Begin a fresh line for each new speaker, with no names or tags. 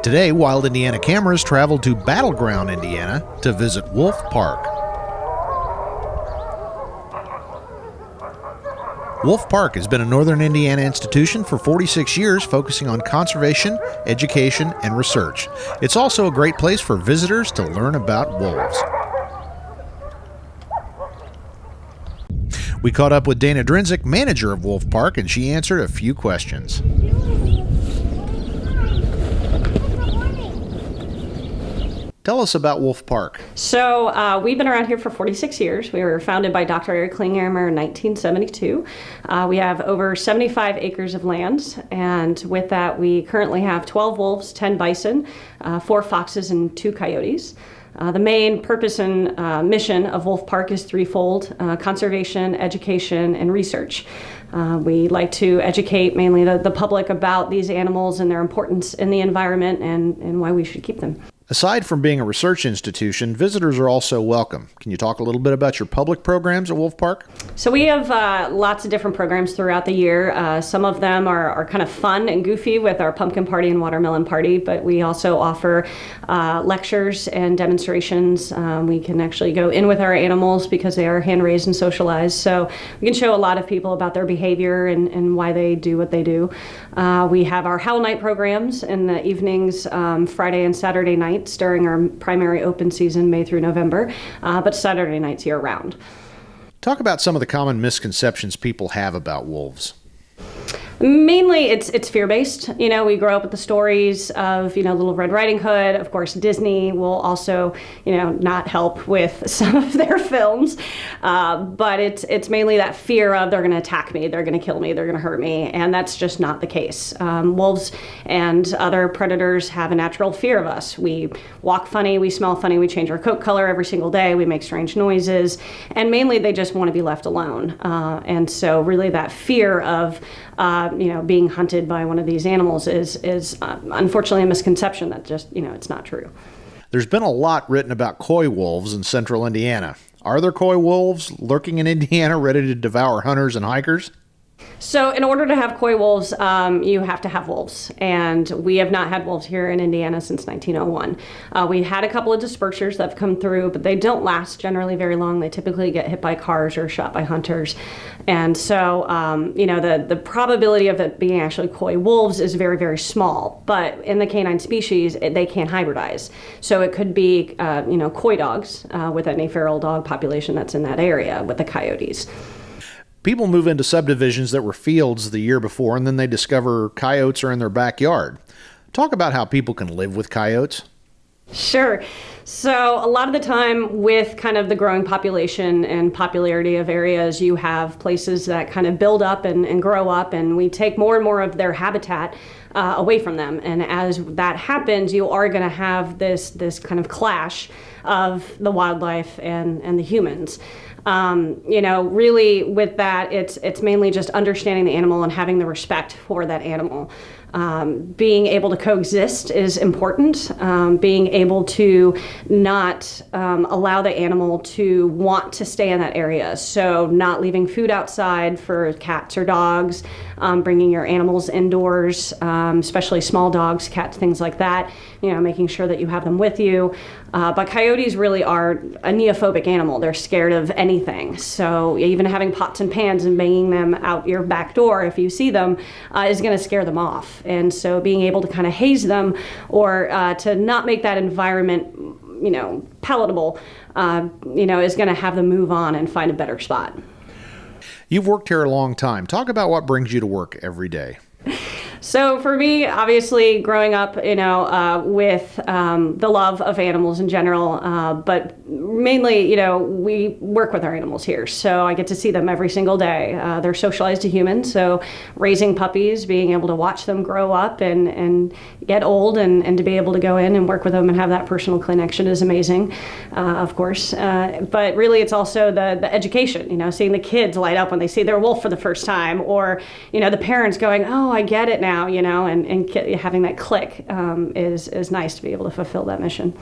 Today, Wild Indiana cameras traveled to Battleground, Indiana to visit Wolf Park. Wolf Park has been a Northern Indiana institution for 46 years, focusing on conservation, education, and research. It's also a great place for visitors to learn about wolves. We caught up with Dana Drinzik, manager of Wolf Park, and she answered a few questions. Tell us about Wolf Park.
So we've been around here for 46 years. We were founded by Dr. Eric Klinghammer in 1972. We have over 75 acres of land, and with that we currently have 12 wolves, 10 bison, 4 foxes, and 2 coyotes. The main purpose and mission of Wolf Park is threefold: conservation, education, and research. We like to educate mainly the public about these animals and their importance in the environment and why we should keep them.
Aside from being a research institution, visitors are also welcome. Can you talk a little bit about your public programs at Wolf Park?
So we have lots of different programs throughout the year. Some of them are kind of fun and goofy with our pumpkin party and watermelon party, but we also offer lectures and demonstrations. We can actually go in with our animals because they are hand-raised and socialized. So we can show a lot of people about their behavior and why they do what they do. We have our Howl Night programs in the evenings, Friday and Saturday nights during our primary open season, May through November, but Saturday nights year-round.
Talk about some of the common misconceptions people have about wolves.
Mainly, it's fear-based. You know, we grow up with the stories of, Little Red Riding Hood. Of course, Disney will also, not help with some of their films. But it's mainly that fear of they're going to attack me, they're going to kill me, they're going to hurt me. And that's just not the case. Wolves and other predators have a natural fear of us. We walk funny, we smell funny, we change our coat color every single day, we make strange noises. And mainly, they just want to be left alone. And so really that fear of being hunted by one of these animals is unfortunately a misconception that just, it's not true.
There's been a lot written about coy wolves in central Indiana. Are there coy wolves lurking in Indiana ready to devour hunters and hikers?
So in order to have coy wolves, you have to have wolves. And we have not had wolves here in Indiana since 1901. We had a couple of dispersers that have come through, but they don't last generally very long. They typically get hit by cars or shot by hunters. And so, the probability of it being actually coy wolves is very, very small. But in the canine species, they can't hybridize. So it could be, coy dogs with any feral dog population that's in that area with the coyotes.
People move into subdivisions that were fields the year before, and then they discover coyotes are in their backyard. Talk about how people can live with coyotes.
Sure. So a lot of the time with kind of the growing population and popularity of areas, you have places that kind of build up and grow up, and we take more and more of their habitat away from them. And as that happens, you are going to have this kind of clash of the wildlife and the humans. Really with that, it's mainly just understanding the animal and having the respect for that animal. Being able to coexist is important. Being able to not allow the animal to want to stay in that area. So not leaving food outside for cats or dogs, bringing your animals indoors, especially small dogs, cats, things like that, making sure that you have them with you. But coyotes really are a neophobic animal. They're scared of anything. So even having pots and pans and banging them out your back door if you see them is going to scare them off. And so being able to kind of haze them or to not make that environment, palatable, is going to have them move on and find a better spot.
You've worked here a long time. Talk about what brings you to work every day.
So for me, obviously, growing up, with the love of animals in general, but mainly, we work with our animals here. So I get to see them every single day. They're socialized to humans. So raising puppies, being able to watch them grow up and get old and to be able to go in and work with them and have that personal connection is amazing, of course. But really, it's also the education, seeing the kids light up when they see their wolf for the first time, or, the parents going, oh, I get it now, and having that click is nice to be able to fulfill that mission.